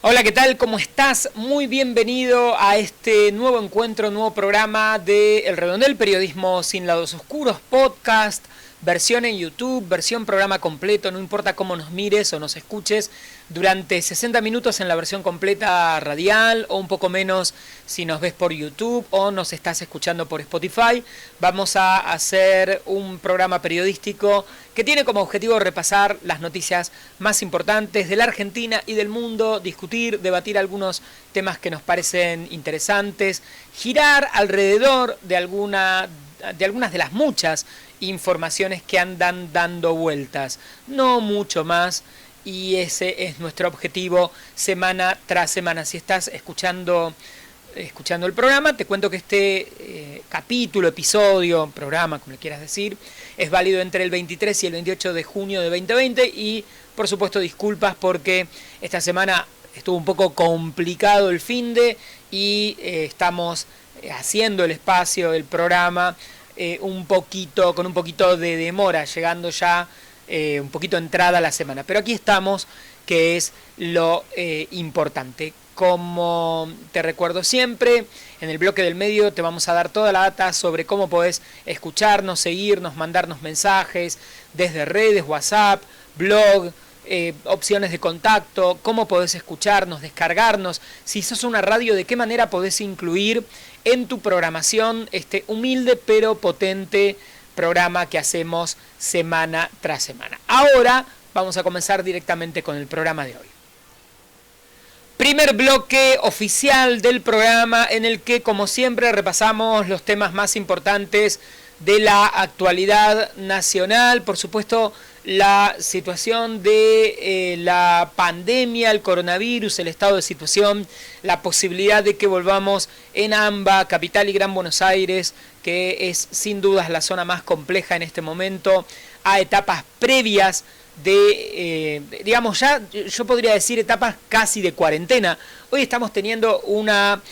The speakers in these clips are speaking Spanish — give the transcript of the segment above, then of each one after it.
Hola, ¿qué tal? ¿Cómo estás? Muy bienvenido a este nuevo encuentro, nuevo programa de El Redondel, Periodismo sin lados oscuros, podcast, versión en YouTube, versión programa completo, no importa cómo nos mires o nos escuches, durante 60 minutos en la versión completa radial o un poco menos si nos ves por YouTube o nos estás escuchando por Spotify. Vamos a hacer un programa periodístico que tiene como objetivo repasar las noticias más importantes de la Argentina y del mundo, discutir, debatir algunos temas que nos parecen interesantes, girar alrededor de algunas de las muchas informaciones que andan dando vueltas, no mucho más, y ese es nuestro objetivo semana tras semana. Si estás escuchando el programa, te cuento que este capítulo, episodio, programa, como le quieras decir, es válido entre el 23 y el 28 de junio de 2020 y por supuesto disculpas porque esta semana estuvo un poco complicado el finde y estamos haciendo el espacio, el programa con un poquito de demora, llegando ya un poquito entrada a la semana. Pero aquí estamos, que es lo importante. Como te recuerdo siempre, en el bloque del medio te vamos a dar toda la data sobre cómo podés escucharnos, seguirnos, mandarnos mensajes desde redes, WhatsApp, blog, opciones de contacto, cómo podés escucharnos, descargarnos, si sos una radio, de qué manera podés incluir en tu programación este humilde pero potente programa que hacemos semana tras semana. Ahora vamos a comenzar directamente con el programa de hoy. Primer bloque oficial del programa en el que, como siempre, repasamos los temas más importantes de la actualidad nacional. Por supuesto, la situación de la pandemia, el coronavirus, el estado de situación, la posibilidad de que volvamos en AMBA, Capital y Gran Buenos Aires, que es sin dudas la zona más compleja en este momento, a etapas previas de, digamos ya, yo podría decir etapas casi de cuarentena. Hoy estamos teniendo una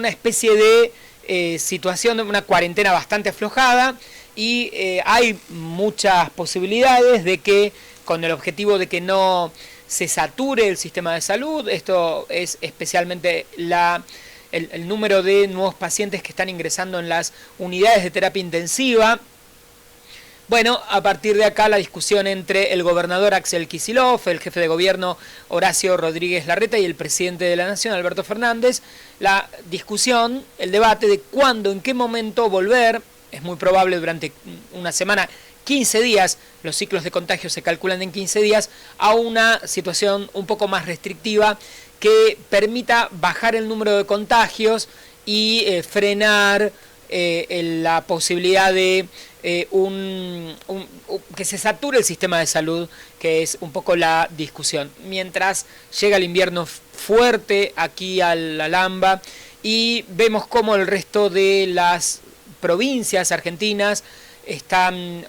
especie de situación de una cuarentena bastante aflojada y hay muchas posibilidades de que, con el objetivo de que no se sature el sistema de salud, esto es especialmente el número de nuevos pacientes que están ingresando en las unidades de terapia intensiva. Bueno, a partir de acá la discusión entre el gobernador Axel Kicillof, el jefe de gobierno Horacio Rodríguez Larreta y el presidente de la Nación, Alberto Fernández, la discusión, el debate de cuándo, en qué momento volver, es muy probable durante una semana, 15 días, los ciclos de contagio se calculan en 15 días, a una situación un poco más restrictiva que permita bajar el número de contagios y frenar la posibilidad de que se sature el sistema de salud, que es un poco la discusión. Mientras llega el invierno fuerte aquí al AMBA y vemos cómo el resto de las provincias argentinas están,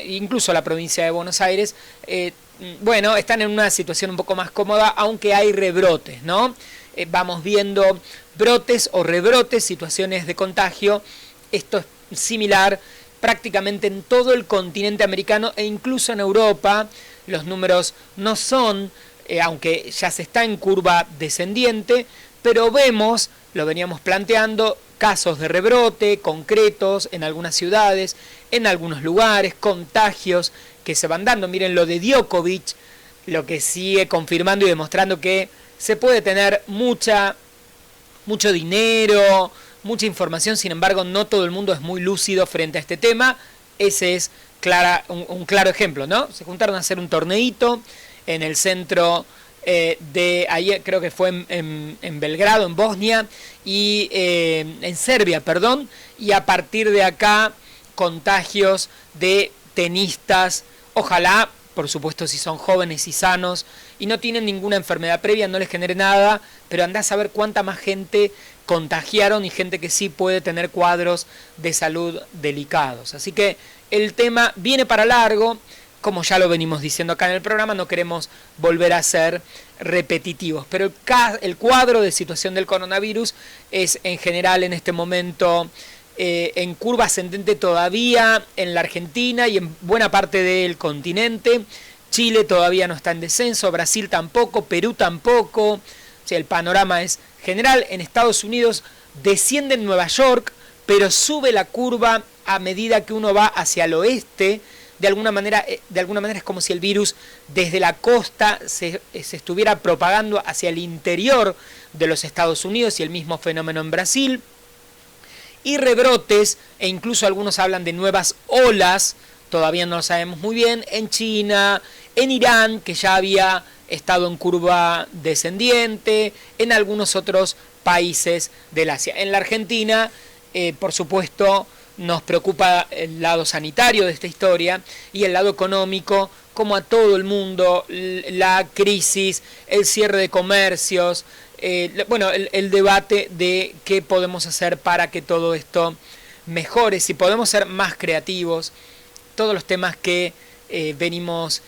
incluso la provincia de Buenos Aires, están en una situación un poco más cómoda, aunque hay rebrotes, ¿no? Vamos viendo brotes o rebrotes, situaciones de contagio. Esto es similar prácticamente en todo el continente americano e incluso en Europa. Los números no son, aunque ya se está en curva descendiente, pero vemos, lo veníamos planteando, casos de rebrote concretos en algunas ciudades, en algunos lugares, contagios que se van dando. Miren lo de Djokovic, lo que sigue confirmando y demostrando que se puede tener mucho dinero, mucha información, sin embargo no todo el mundo es muy lúcido frente a este tema. Ese es un claro ejemplo, ¿no? Se juntaron a hacer un torneito en el centro de ayer, creo que fue en Belgrado, en Bosnia, y en Serbia, perdón, y a partir de acá contagios de tenistas, ojalá, por supuesto, si son jóvenes y sanos y no tienen ninguna enfermedad previa, no les genere nada, pero andá a saber cuánta más gente contagiaron y gente que sí puede tener cuadros de salud delicados. Así que el tema viene para largo, como ya lo venimos diciendo acá en el programa, no queremos volver a ser repetitivos, pero el cuadro de situación del coronavirus es en general en este momento en curva ascendente todavía en la Argentina y en buena parte del continente. Chile todavía no está en descenso, Brasil tampoco, Perú tampoco. O sea, el panorama es general. En Estados Unidos desciende en Nueva York, pero sube la curva a medida que uno va hacia el oeste. De alguna manera es como si el virus desde la costa se estuviera propagando hacia el interior de los Estados Unidos, y el mismo fenómeno en Brasil. Y rebrotes, e incluso algunos hablan de nuevas olas, todavía no lo sabemos muy bien, en China, en Irán, que ya había estado en curva descendiente, en algunos otros países del Asia. En la Argentina, por supuesto, nos preocupa el lado sanitario de esta historia y el lado económico, como a todo el mundo, la crisis, el cierre de comercios, el debate de qué podemos hacer para que todo esto mejore, si podemos ser más creativos, todos los temas que venimos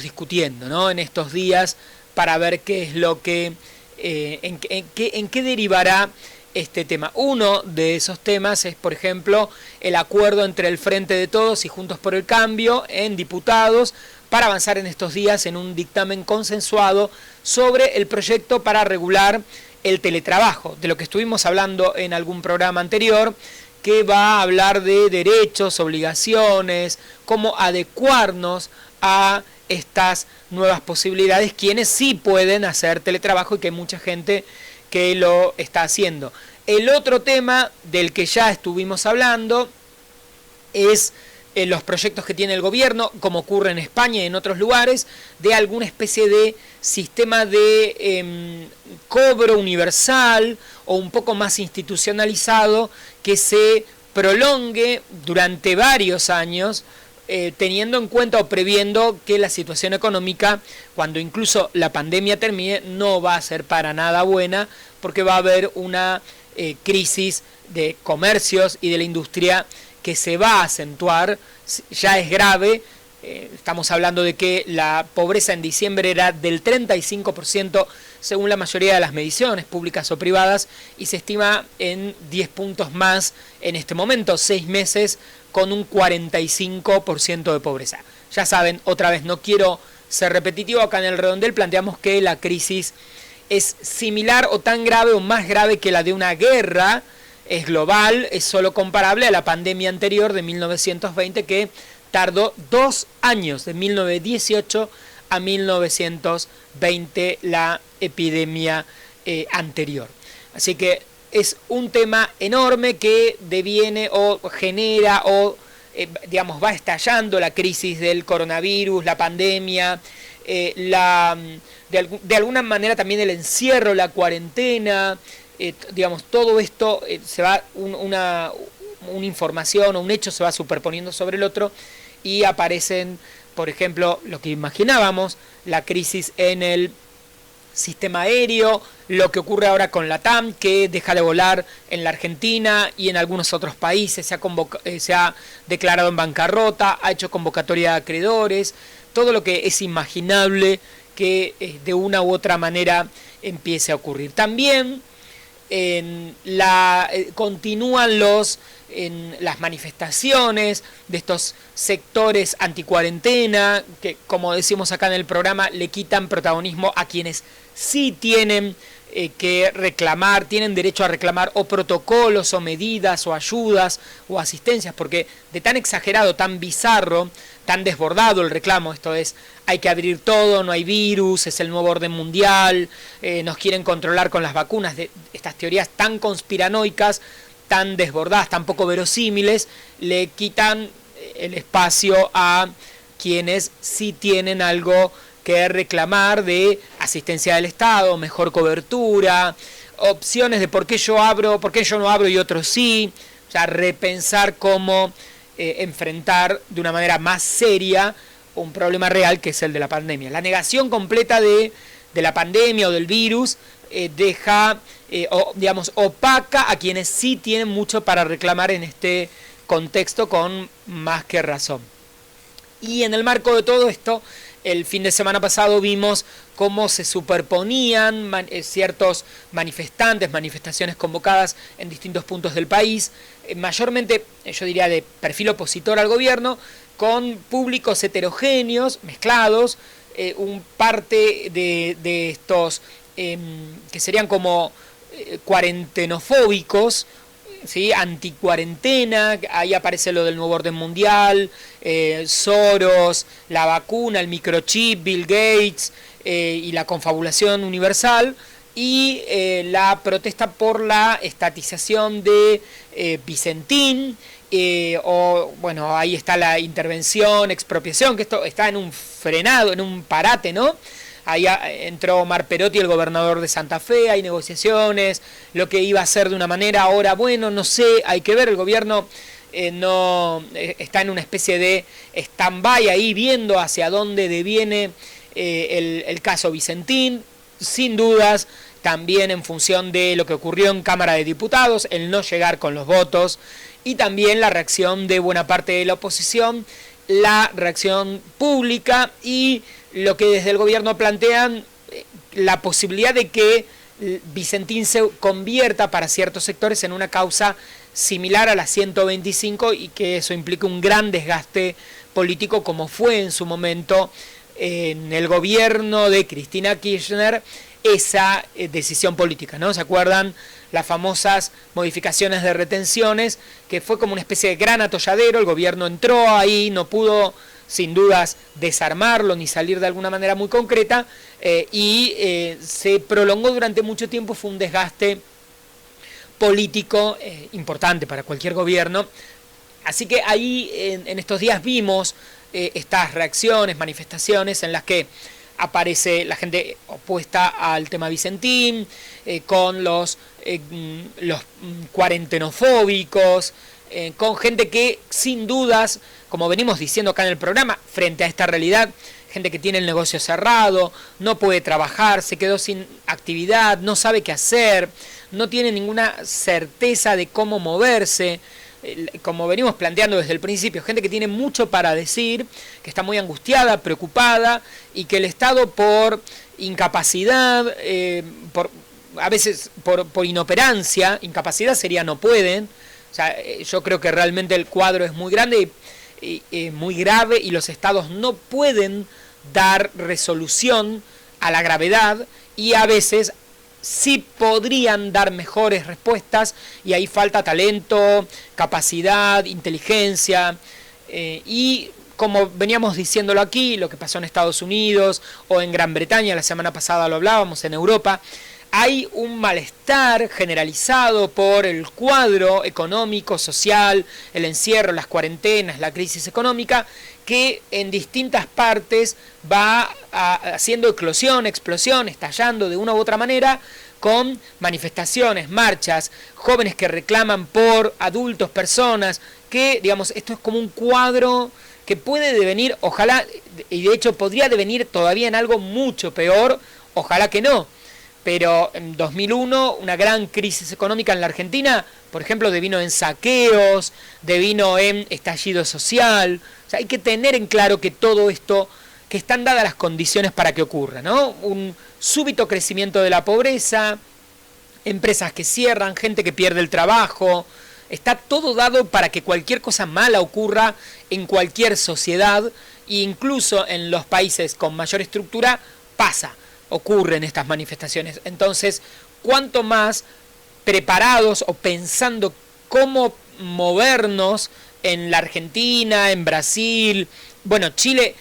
discutiendo, ¿no?, en estos días, para ver qué es lo que, en qué derivará este tema. Uno de esos temas es, por ejemplo, el acuerdo entre el Frente de Todos y Juntos por el Cambio en diputados para avanzar en estos días en un dictamen consensuado sobre el proyecto para regular el teletrabajo, de lo que estuvimos hablando en algún programa anterior, que va a hablar de derechos, obligaciones, cómo adecuarnos a estas nuevas posibilidades, quienes sí pueden hacer teletrabajo y que hay mucha gente que lo está haciendo. El otro tema del que ya estuvimos hablando es los proyectos que tiene el gobierno, como ocurre en España y en otros lugares, de alguna especie de sistema de cobro universal o un poco más institucionalizado que se prolongue durante varios años, teniendo en cuenta o previendo que la situación económica, cuando incluso la pandemia termine, no va a ser para nada buena, porque va a haber una crisis de comercios y de la industria que se va a acentuar. Ya es grave. Estamos hablando de que la pobreza en diciembre era del 35% según la mayoría de las mediciones públicas o privadas, y se estima en 10 puntos más en este momento, 6 meses con un 45% de pobreza. Ya saben, otra vez, no quiero ser repetitivo, acá en el redondel planteamos que la crisis es similar o tan grave o más grave que la de una guerra, es global, es solo comparable a la pandemia anterior de 1920, que tardó 2 años, de 1918 a 1920, la epidemia anterior. Así que es un tema enorme que deviene o genera o, va estallando la crisis del coronavirus, la pandemia, de alguna manera también el encierro, la cuarentena, todo esto se va, una información o un hecho se va superponiendo sobre el otro, y aparecen, por ejemplo, lo que imaginábamos, la crisis en el sistema aéreo, lo que ocurre ahora con la TAM, que deja de volar en la Argentina y en algunos otros países, se ha declarado en bancarrota, ha hecho convocatoria de acreedores, todo lo que es imaginable que de una u otra manera empiece a ocurrir. También continúan las manifestaciones de estos sectores anticuarentena, que, como decimos acá en el programa, le quitan protagonismo a quienes sí tienen que reclamar, tienen derecho a reclamar o protocolos o medidas o ayudas o asistencias, porque de tan exagerado, tan bizarro, tan desbordado el reclamo, esto es, hay que abrir todo, no hay virus, es el nuevo orden mundial, nos quieren controlar con las vacunas, de estas teorías tan conspiranoicas, tan desbordadas, tan poco verosímiles, le quitan el espacio a quienes sí tienen algo que reclamar de asistencia del Estado, mejor cobertura, opciones de por qué yo no abro y otros sí, o sea, repensar cómo enfrentar de una manera más seria un problema real que es el de la pandemia. La negación completa de la pandemia o del virus deja, opaca a quienes sí tienen mucho para reclamar en este contexto con más que razón. Y en el marco de todo esto, el fin de semana pasado vimos cómo se superponían ciertos manifestaciones convocadas en distintos puntos del país, mayormente, yo diría, de perfil opositor al gobierno, con públicos heterogéneos, mezclados, un parte de estos que serían como cuarentenofóbicos, ¿sí? Anticuarentena, ahí aparece lo del nuevo orden mundial, Soros, la vacuna, el microchip, Bill Gates y la confabulación universal, y la protesta por la estatización de Vicentín, o bueno, ahí está la intervención, expropiación, que esto está en un frenado, en un parate, ¿no? Ahí entró Omar Perotti, el gobernador de Santa Fe, hay negociaciones, lo que iba a ser de una manera, ahora bueno, no sé, hay que ver, el gobierno no está en una especie de stand-by ahí viendo hacia dónde deviene el caso Vicentín, sin dudas, también en función de lo que ocurrió en Cámara de Diputados, el no llegar con los votos, y también la reacción de buena parte de la oposición, la reacción pública y lo que desde el gobierno plantean, la posibilidad de que Vicentín se convierta para ciertos sectores en una causa similar a la 125 y que eso implique un gran desgaste político como fue en su momento en el gobierno de Cristina Kirchner esa decisión política, ¿no? ¿Se acuerdan? Las famosas modificaciones de retenciones, que fue como una especie de gran atolladero, el gobierno entró ahí, no pudo sin dudas desarmarlo ni salir de alguna manera muy concreta, y se prolongó durante mucho tiempo, fue un desgaste político importante para cualquier gobierno. Así que ahí en estos días vimos estas reacciones, manifestaciones en las que aparece la gente opuesta al tema Vicentín, con los cuarentenofóbicos, con gente que sin dudas, como venimos diciendo acá en el programa, frente a esta realidad, gente que tiene el negocio cerrado, no puede trabajar, se quedó sin actividad, no sabe qué hacer, no tiene ninguna certeza de cómo moverse, como venimos planteando desde el principio, gente que tiene mucho para decir, que está muy angustiada, preocupada, y que el Estado por incapacidad, a veces por inoperancia, incapacidad sería no pueden, o sea, yo creo que realmente el cuadro es muy grande y muy grave, y los estados no pueden dar resolución a la gravedad, y a veces sí podrían dar mejores respuestas, y ahí falta talento, capacidad, inteligencia, y como veníamos diciéndolo aquí, lo que pasó en Estados Unidos o en Gran Bretaña, la semana pasada lo hablábamos, en Europa, hay un malestar generalizado por el cuadro económico, social, el encierro, las cuarentenas, la crisis económica, que en distintas partes va haciendo explosión, estallando de una u otra manera, con manifestaciones, marchas, jóvenes que reclaman por adultos, personas, que, digamos, esto es como un cuadro que puede devenir, ojalá, y de hecho podría devenir todavía en algo mucho peor, ojalá que no. Pero en 2001, una gran crisis económica en la Argentina, por ejemplo, devino en saqueos, devino en estallido social. O sea, hay que tener en claro que todo esto, que están dadas las condiciones para que ocurra, ¿no? Un súbito crecimiento de la pobreza, empresas que cierran, gente que pierde el trabajo. Está todo dado para que cualquier cosa mala ocurra en cualquier sociedad, e incluso en los países con mayor estructura ocurren estas manifestaciones. Entonces, cuanto más preparados o pensando cómo movernos en la Argentina, en Brasil, bueno, Chile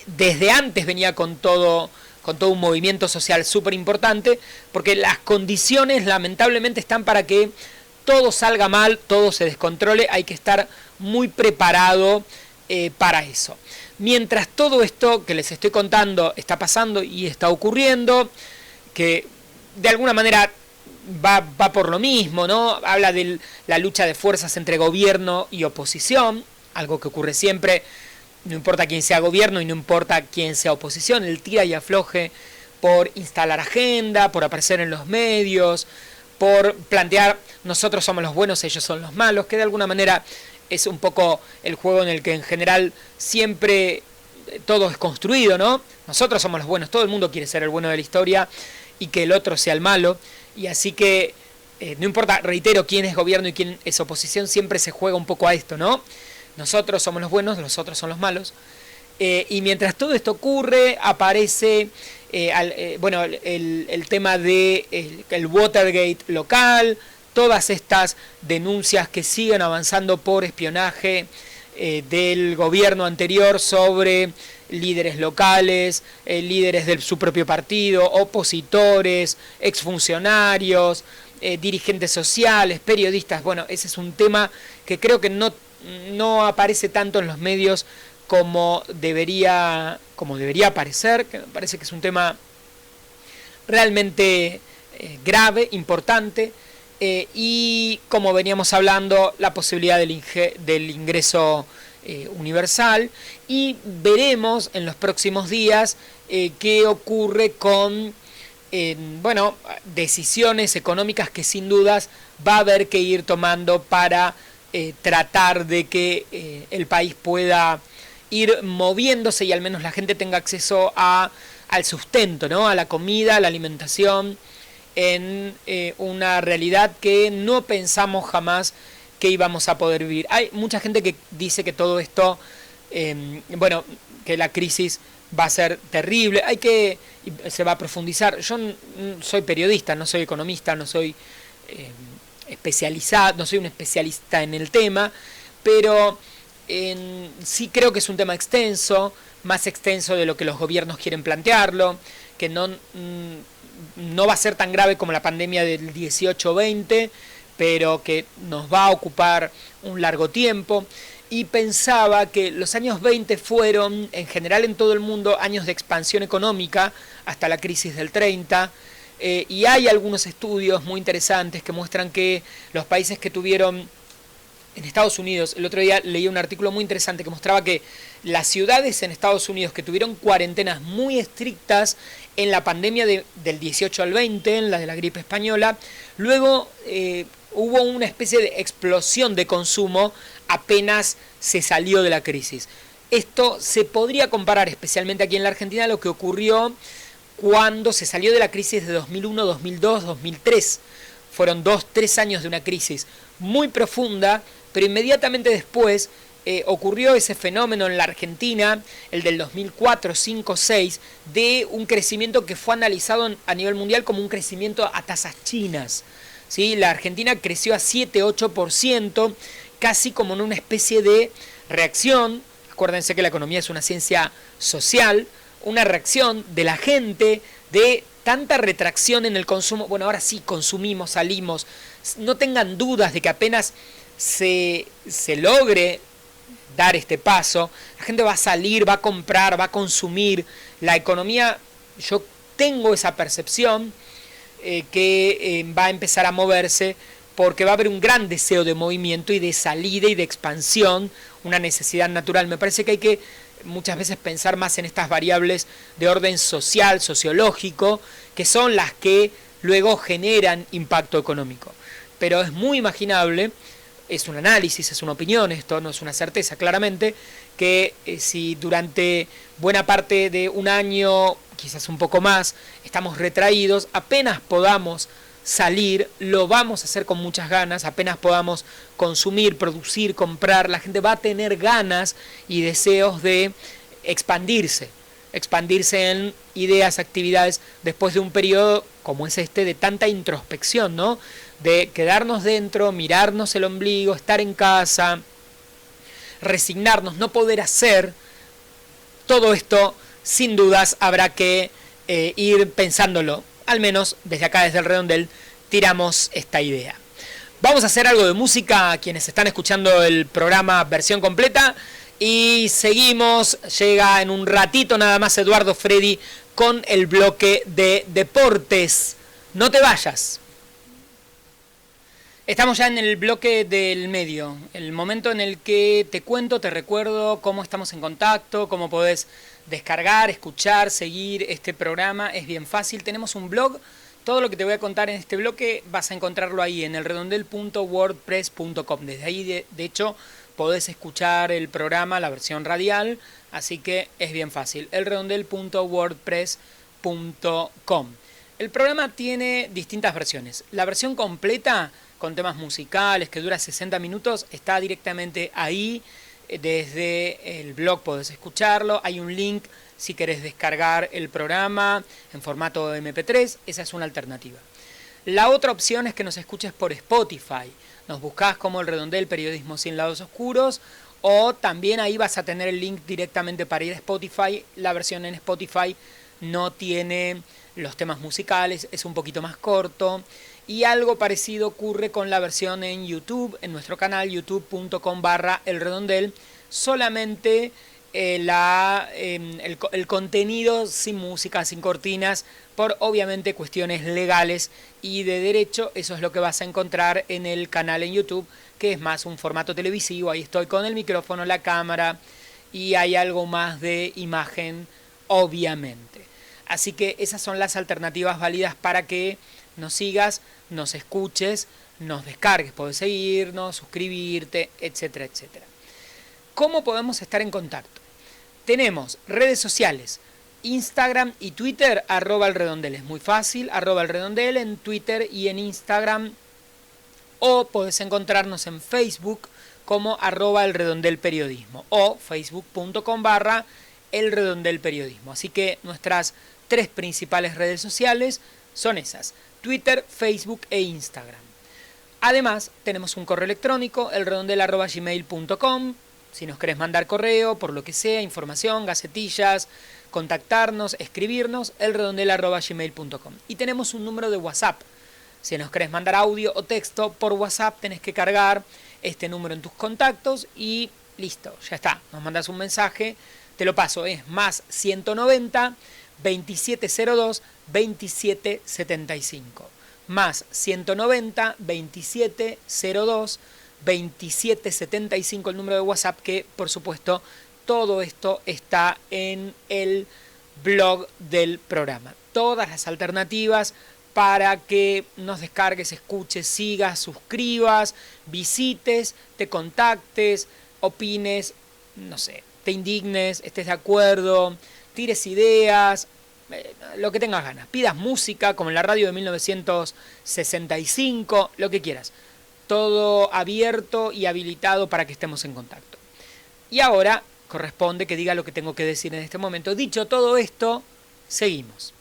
desde antes venía con todo un movimiento social súper importante, porque las condiciones lamentablemente están para que todo salga mal, todo se descontrole, hay que estar muy preparado para eso. Mientras todo esto que les estoy contando está pasando y está ocurriendo, que de alguna manera va por lo mismo, ¿no? Habla de la lucha de fuerzas entre gobierno y oposición, algo que ocurre siempre, no importa quién sea gobierno y no importa quién sea oposición, el tira y afloje por instalar agenda, por aparecer en los medios, por plantear nosotros somos los buenos, ellos son los malos, que de alguna manera es un poco el juego en el que en general siempre todo es construido, ¿no? Nosotros somos los buenos, todo el mundo quiere ser el bueno de la historia y que el otro sea el malo, y así que no importa, reitero, quién es gobierno y quién es oposición, siempre se juega un poco a esto, ¿no? nosotros somos los buenos, los otros son los malos. Y mientras todo esto ocurre, aparece el tema de el Watergate local, todas estas denuncias que siguen avanzando por espionaje del gobierno anterior sobre líderes locales, líderes de su propio partido, opositores, exfuncionarios, dirigentes sociales, periodistas. Bueno, ese es un tema que creo que no aparece tanto en los medios como debería aparecer, que me parece que es un tema realmente grave, importante, y como veníamos hablando, la posibilidad del ingreso universal, y veremos en los próximos días qué ocurre con decisiones económicas que sin dudas va a haber que ir tomando para tratar de que el país pueda ir moviéndose y al menos la gente tenga acceso al sustento, ¿no? A la comida, a la alimentación, en una realidad que no pensamos jamás que íbamos a poder vivir. Hay mucha gente que dice que todo esto, que la crisis va a ser terrible, se va a profundizar. Yo soy periodista, no soy economista, no soy especializado, no soy un especialista en el tema, pero sí creo que es un tema extenso, más extenso de lo que los gobiernos quieren plantearlo, que no va a ser tan grave como la pandemia del 18-20, pero que nos va a ocupar un largo tiempo. Y pensaba que los años 20 fueron, en general en todo el mundo, años de expansión económica hasta la crisis del 30, y hay algunos estudios muy interesantes que muestran que los países que tuvieron, en Estados Unidos, el otro día leí un artículo muy interesante que mostraba que las ciudades en Estados Unidos que tuvieron cuarentenas muy estrictas en la pandemia del 18 al 20, en la de la gripe española, luego hubo una especie de explosión de consumo apenas se salió de la crisis. Esto se podría comparar, especialmente aquí en la Argentina, a lo que ocurrió cuando se salió de la crisis de 2001, 2002, 2003. Fueron 2-3 años de una crisis muy profunda, pero inmediatamente después ocurrió ese fenómeno en la Argentina, el del 2004, 5, 6, de un crecimiento que fue analizado a nivel mundial como un crecimiento a tasas chinas. ¿Sí? La Argentina creció a 7-8%, casi como en una especie de reacción. Acuérdense que la economía es una ciencia social, una reacción de la gente, de tanta retracción en el consumo. Bueno, ahora sí consumimos, salimos. No tengan dudas de que apenas se logre dar este paso, la gente va a salir, va a comprar, va a consumir. La economía, yo tengo esa percepción que va a empezar a moverse porque va a haber un gran deseo de movimiento y de salida y de expansión, una necesidad natural. Me parece que hay que muchas veces pensar más en estas variables de orden social, sociológico, que son las que luego generan impacto económico. Pero es muy imaginable, es un análisis, es una opinión, esto no es una certeza claramente, que si durante buena parte de un año, quizás un poco más, estamos retraídos, apenas podamos salir, lo vamos a hacer con muchas ganas, apenas podamos consumir, producir, comprar, la gente va a tener ganas y deseos de expandirse en ideas, actividades, después de un periodo como es este de tanta introspección, ¿no? De quedarnos dentro, mirarnos el ombligo, estar en casa, resignarnos, no poder hacer. Todo esto, sin dudas, habrá que ir pensándolo. Al menos desde acá, desde el Redondel, tiramos esta idea. Vamos a hacer algo de música, quienes están escuchando el programa versión completa, y seguimos. Llega en un ratito nada más Eduardo Freddy con el bloque de deportes. No te vayas. Estamos ya en el bloque del medio, el momento en el que te cuento, te recuerdo cómo estamos en contacto, cómo podés descargar, escuchar, seguir este programa. Es bien fácil, tenemos un blog, todo lo que te voy a contar en este bloque vas a encontrarlo ahí en elredondel.wordpress.com. Desde ahí, de hecho, podés escuchar el programa, la versión radial, así que es bien fácil, elredondel.wordpress.com. El programa tiene distintas versiones. La versión completa, con temas musicales, que dura 60 minutos, está directamente ahí desde el blog podés escucharlo. Hay un link si querés descargar el programa en formato MP3. Esa es una alternativa. La otra opción es que nos escuches por Spotify. Nos buscás como El Redondel, Periodismo sin lados oscuros, o también ahí vas a tener el link directamente para ir a Spotify. La versión en Spotify no tiene los temas musicales, es un poquito más corto. Y algo parecido ocurre con la versión en YouTube, en nuestro canal youtube.com/El Redondel. Solamente el contenido sin música, sin cortinas, por obviamente cuestiones legales y de derecho. Eso es lo que vas a encontrar en el canal en YouTube, que es más un formato televisivo. Ahí estoy con el micrófono, la cámara, y hay algo más de imagen, obviamente. Así que esas son las alternativas válidas para que nos sigas, nos escuches, nos descargues. Podés seguirnos, suscribirte, etcétera, etcétera. ¿Cómo podemos estar en contacto? Tenemos redes sociales, Instagram y Twitter, @elredondel. Es muy fácil, @elredondel en Twitter y en Instagram. O podés encontrarnos en Facebook como @elredondelperiodismo o facebook.com/elredondelperiodismo. Así que nuestras 3 principales redes sociales son esas: Twitter, Facebook e Instagram. Además, tenemos un correo electrónico, elredondel@gmail.com. Si nos querés mandar correo, por lo que sea, información, gacetillas, contactarnos, escribirnos, elredondel@gmail.com. Y tenemos un número de WhatsApp. Si nos querés mandar audio o texto por WhatsApp, tenés que cargar este número en tus contactos y listo, ya está. Nos mandas un mensaje, te lo paso, es más 190 2702 2775. Más 190 2702 2775 el número de WhatsApp, que por supuesto todo esto está en el blog del programa. Todas las alternativas para que nos descargues, escuches, sigas, suscribas, visites, te contactes, opines, no sé, te indignes, estés de acuerdo, tires ideas, lo que tengas ganas. Pidas música, como en la radio de 1965, lo que quieras. Todo abierto y habilitado para que estemos en contacto. Y ahora corresponde que diga lo que tengo que decir en este momento. Dicho todo esto, seguimos.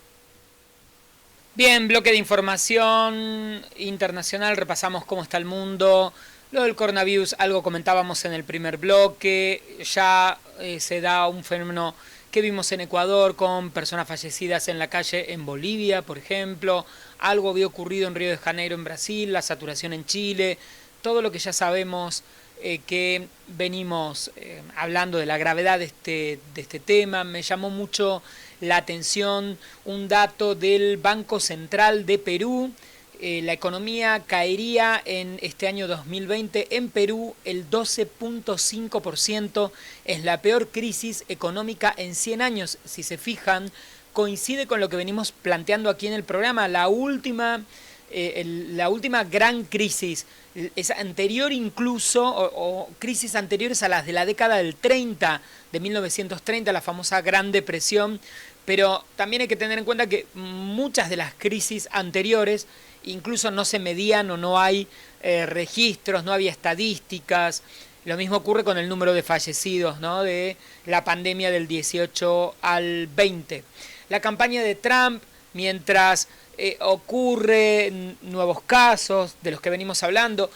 Bien, bloque de información internacional, repasamos cómo está el mundo. Lo del coronavirus, algo comentábamos en el primer bloque. Ya se da un fenómeno que vimos en Ecuador con personas fallecidas en la calle en Bolivia, por ejemplo. Algo había ocurrido en Río de Janeiro, en Brasil, la saturación en Chile. Todo lo que ya sabemos que venimos hablando de la gravedad de este tema. Me llamó mucho la atención un dato del Banco Central de Perú. La economía caería en este año 2020 en Perú el 12.5%. Es la peor crisis económica en 100 años. Si se fijan, coincide con lo que venimos planteando aquí en el programa. La última gran crisis, es anterior incluso, o crisis anteriores a las de la década del 30, de 1930, la famosa Gran Depresión. Pero también hay que tener en cuenta que muchas de las crisis anteriores incluso no se medían o no hay registros, no había estadísticas. Lo mismo ocurre con el número de fallecidos, ¿no?, de la pandemia del 18 al 20. La campaña de Trump, mientras ocurren nuevos casos de los que venimos hablando,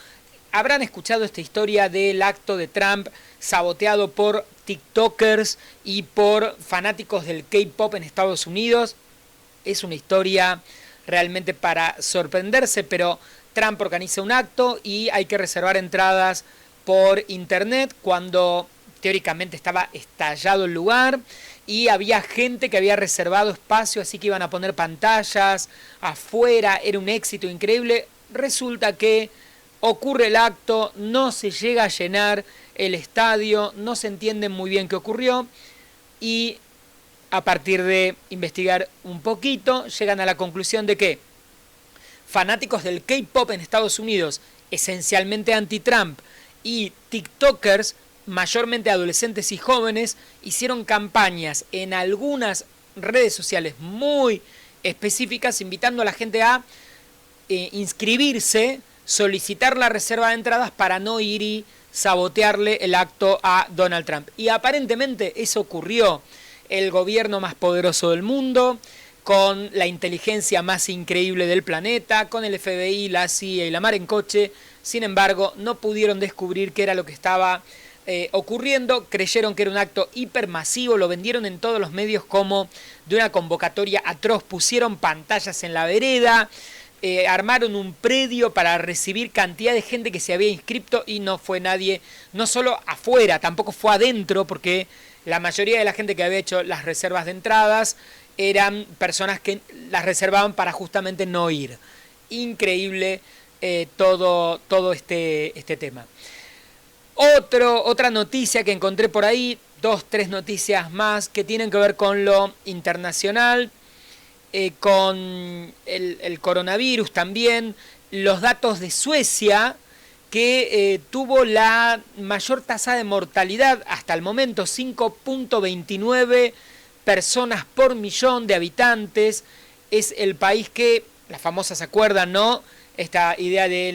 habrán escuchado esta historia del acto de Trump saboteado por TikTokers y por fanáticos del K-pop en Estados Unidos. Es una historia realmente para sorprenderse, pero Trump organiza un acto y hay que reservar entradas por internet cuando teóricamente estaba estallado el lugar y había gente que había reservado espacio, así que iban a poner pantallas afuera, era un éxito increíble. Resulta que ocurre el acto, no se llega a llenar el estadio, no se entiende muy bien qué ocurrió y a partir de investigar un poquito, llegan a la conclusión de que fanáticos del K-pop en Estados Unidos, esencialmente anti-Trump, y TikTokers, mayormente adolescentes y jóvenes, hicieron campañas en algunas redes sociales muy específicas, invitando a la gente a inscribirse, solicitar la reserva de entradas para no ir y sabotearle el acto a Donald Trump. Y aparentemente eso ocurrió. El gobierno más poderoso del mundo, con la inteligencia más increíble del planeta, con el FBI, la CIA y la mar en coche. Sin embargo, no pudieron descubrir qué era lo que estaba ocurriendo. Creyeron que era un acto hipermasivo, lo vendieron en todos los medios como de una convocatoria atroz. Pusieron pantallas en la vereda, armaron un predio para recibir cantidad de gente que se había inscrito y no fue nadie, no solo afuera, tampoco fue adentro, porque la mayoría de la gente que había hecho las reservas de entradas eran personas que las reservaban para justamente no ir. Increíble todo este tema. Otra noticia que encontré por ahí, 2-3 noticias más que tienen que ver con lo internacional, con el coronavirus también, los datos de Suecia, que tuvo la mayor tasa de mortalidad hasta el momento, 5.29 personas por millón de habitantes. Es el país que, las famosas, ¿se acuerdan, no? Esta idea de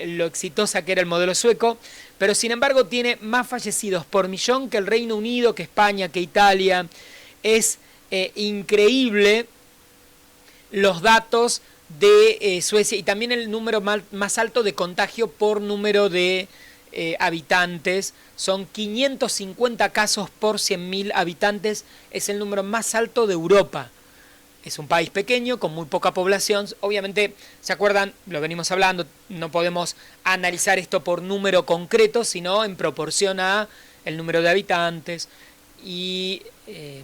lo exitosa que era el modelo sueco, pero sin embargo tiene más fallecidos por millón que el Reino Unido, que España, que Italia. Es increíble los datos de Suecia, y también el número más alto de contagio por número de habitantes. Son 550 casos por 100.000 habitantes, es el número más alto de Europa. Es un país pequeño, con muy poca población. Obviamente, ¿se acuerdan? Lo venimos hablando, no podemos analizar esto por número concreto, sino en proporción a el número de habitantes. Y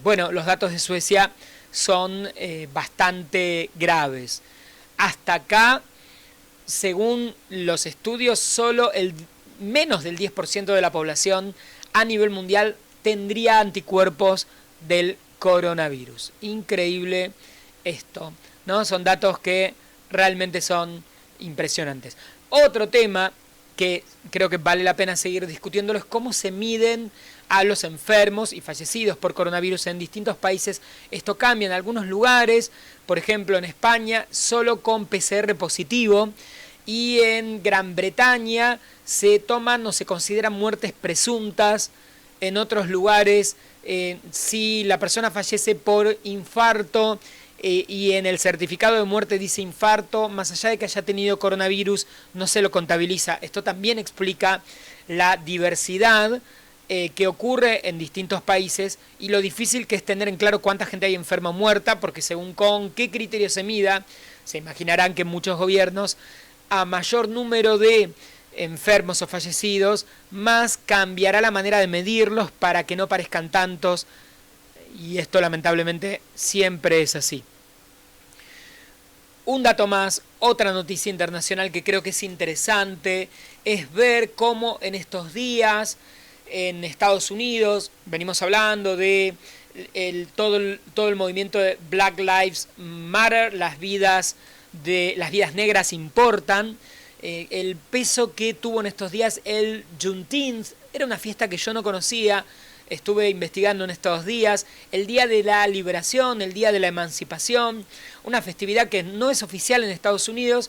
bueno, los datos de Suecia son bastante graves. Hasta acá, según los estudios, solo menos del 10% de la población a nivel mundial tendría anticuerpos del coronavirus. Increíble esto, ¿no? Son datos que realmente son impresionantes. Otro tema que creo que vale la pena seguir discutiéndolo es cómo se miden a los enfermos y fallecidos por coronavirus en distintos países. Esto cambia en algunos lugares, por ejemplo en España solo con PCR positivo, y en Gran Bretaña se toman o se consideran muertes presuntas. En otros lugares, si la persona fallece por infarto y en el certificado de muerte dice infarto, más allá de que haya tenido coronavirus, no se lo contabiliza. Esto también explica la diversidad que ocurre en distintos países y lo difícil que es tener en claro cuánta gente hay enferma o muerta, porque según con qué criterio se mida, se imaginarán que en muchos gobiernos, a mayor número de enfermos o fallecidos, más cambiará la manera de medirlos para que no parezcan tantos, y esto lamentablemente siempre es así. Un dato más, otra noticia internacional que creo que es interesante, es ver cómo en estos días en Estados Unidos, venimos hablando de todo el movimiento de Black Lives Matter, las vidas negras importan. El peso que tuvo en estos días el Juneteenth, era una fiesta que yo no conocía, estuve investigando en estos días, el Día de la Liberación, el Día de la Emancipación, una festividad que no es oficial en Estados Unidos,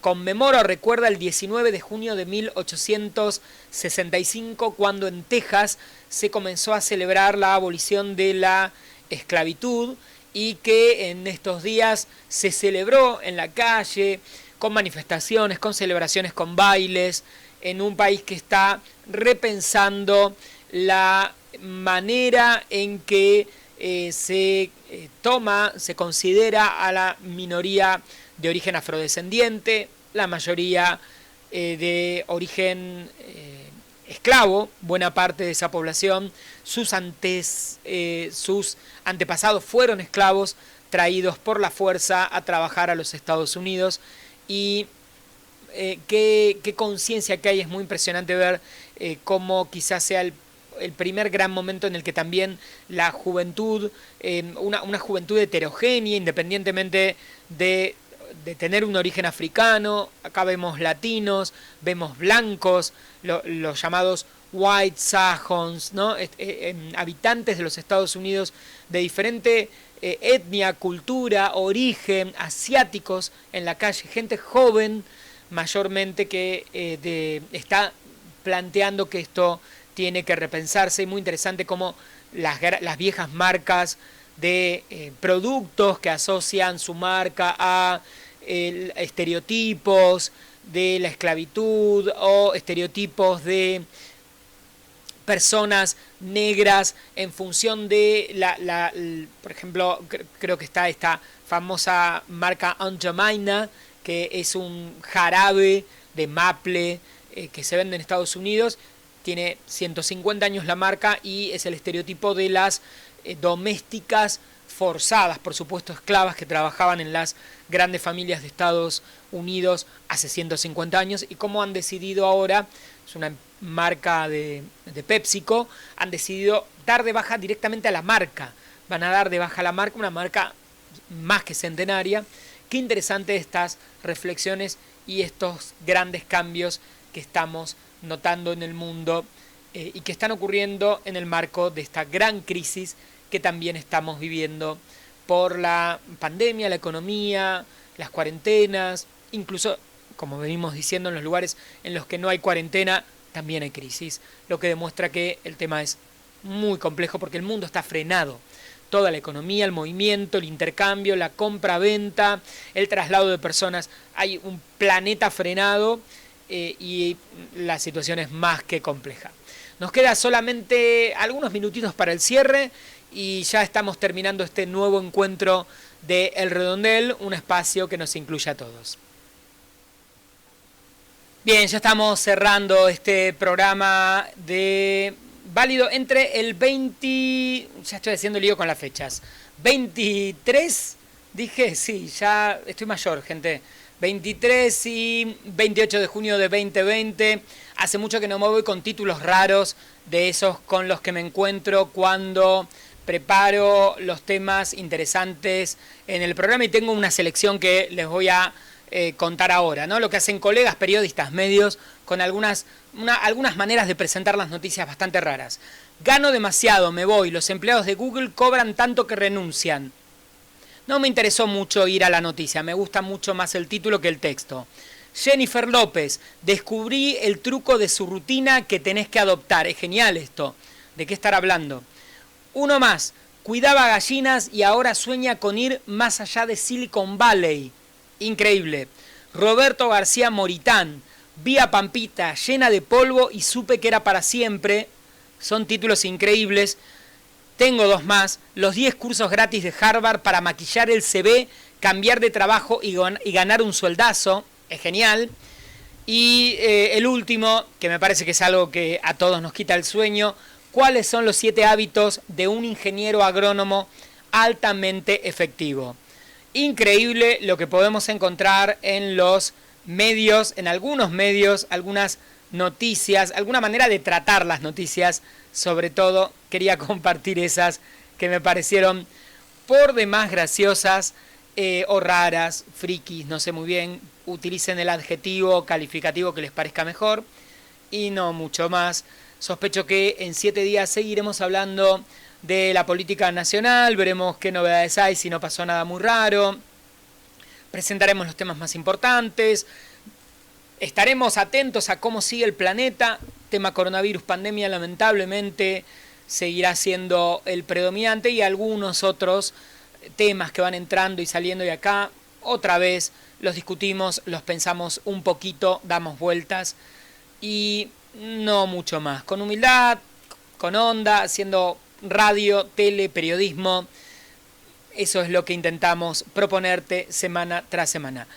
conmemora o recuerda el 19 de junio de 1865, cuando en Texas se comenzó a celebrar la abolición de la esclavitud, y que en estos días se celebró en la calle, con manifestaciones, con celebraciones, con bailes, en un país que está repensando la manera en que se considera a la minoría de origen afrodescendiente, la mayoría de origen esclavo, buena parte de esa población, sus antepasados fueron esclavos traídos por la fuerza a trabajar a los Estados Unidos, y qué conciencia que hay. Es muy impresionante ver cómo quizás sea el primer gran momento en el que también la juventud, una juventud heterogénea, independientemente de tener un origen africano, acá vemos latinos, vemos blancos, los llamados white sajones, ¿no? Habitantes de los Estados Unidos de diferente etnia, cultura, origen, asiáticos en la calle, gente joven mayormente que está planteando que esto tiene que repensarse. Y muy interesante cómo las viejas marcas de productos que asocian su marca a estereotipos de la esclavitud o estereotipos de personas negras en función de por ejemplo, creo que está esta famosa marca Aunt Jemima, que es un jarabe de maple que se vende en Estados Unidos. Tiene 150 años la marca y es el estereotipo de las domésticas forzadas, por supuesto esclavas, que trabajaban en las grandes familias de Estados Unidos hace 150 años, y cómo han decidido ahora, es una marca de PepsiCo, han decidido dar de baja directamente a la marca. Van a dar de baja a la marca, una marca más que centenaria. Qué interesante estas reflexiones y estos grandes cambios que estamos notando en el mundo y que están ocurriendo en el marco de esta gran crisis que también estamos viviendo por la pandemia, la economía, las cuarentenas, incluso, como venimos diciendo, en los lugares en los que no hay cuarentena también hay crisis, lo que demuestra que el tema es muy complejo porque el mundo está frenado. Toda la economía, el movimiento, el intercambio, la compra-venta, el traslado de personas. Hay un planeta frenado y la situación es más que compleja. Nos queda solamente algunos minutitos para el cierre y ya estamos terminando este nuevo encuentro de El Redondel, un espacio que nos incluye a todos. Bien, ya estamos cerrando este programa de válido entre el 20... Ya estoy haciendo lío con las fechas. 23, dije, sí, ya estoy mayor, gente. 23 y 28 de junio de 2020. Hace mucho que no me voy con títulos raros de esos con los que me encuentro cuando preparo los temas interesantes en el programa, y tengo una selección que les voy a contar ahora, ¿no? Lo que hacen colegas, periodistas, medios, con algunas maneras de presentar las noticias bastante raras. Gano demasiado, me voy, los empleados de Google cobran tanto que renuncian. No me interesó mucho ir a la noticia, me gusta mucho más el título que el texto. Jennifer López, descubrí el truco de su rutina que tenés que adoptar. Es genial esto. ¿De qué estar hablando? Uno más, cuidaba gallinas y ahora sueña con ir más allá de Silicon Valley. Increíble. Roberto García Moritán, vi a Pampita llena de polvo y supe que era para siempre. Son títulos increíbles. Tengo dos más. Los 10 cursos gratis de Harvard para maquillar el CV, cambiar de trabajo y ganar un sueldazo. Es genial. Y el último, que me parece que es algo que a todos nos quita el sueño. ¿Cuáles son los 7 hábitos de un ingeniero agrónomo altamente efectivo? Increíble lo que podemos encontrar en los medios, en algunos medios, algunas noticias, alguna manera de tratar las noticias. Sobre todo quería compartir esas que me parecieron por demás graciosas o raras, frikis, no sé muy bien. Utilicen el adjetivo calificativo que les parezca mejor y no mucho más. Sospecho que en 7 días seguiremos hablando de la política nacional, veremos qué novedades hay, si no pasó nada muy raro, presentaremos los temas más importantes, estaremos atentos a cómo sigue el planeta. Tema coronavirus, pandemia, lamentablemente seguirá siendo el predominante, y algunos otros temas que van entrando y saliendo, y acá otra vez los discutimos, los pensamos un poquito, damos vueltas y no mucho más. Con humildad, con onda, haciendo radio, tele, periodismo. Eso es lo que intentamos proponerte semana tras semana.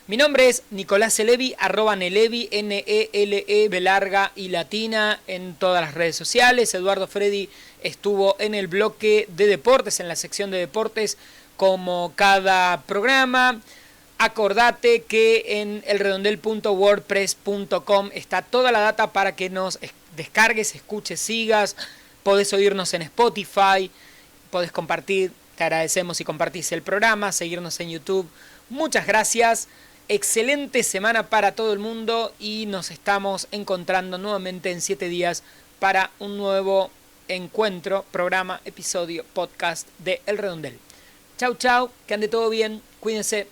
Mi nombre es Nicolás Elevi, @Nelevi, Nele, B larga y latina, en todas las redes sociales. Eduardo Freddy estuvo en el bloque de deportes, en la sección de deportes, como cada programa. Acordate que en elredondel.wordpress.com está toda la data para que nos descargues, escuches, sigas. Podés oírnos en Spotify, podés compartir, te agradecemos si compartís el programa, seguirnos en YouTube. Muchas gracias, excelente semana para todo el mundo y nos estamos encontrando nuevamente en 7 días para un nuevo encuentro, programa, episodio, podcast de El Redondel. Chau, chau, que ande todo bien, cuídense.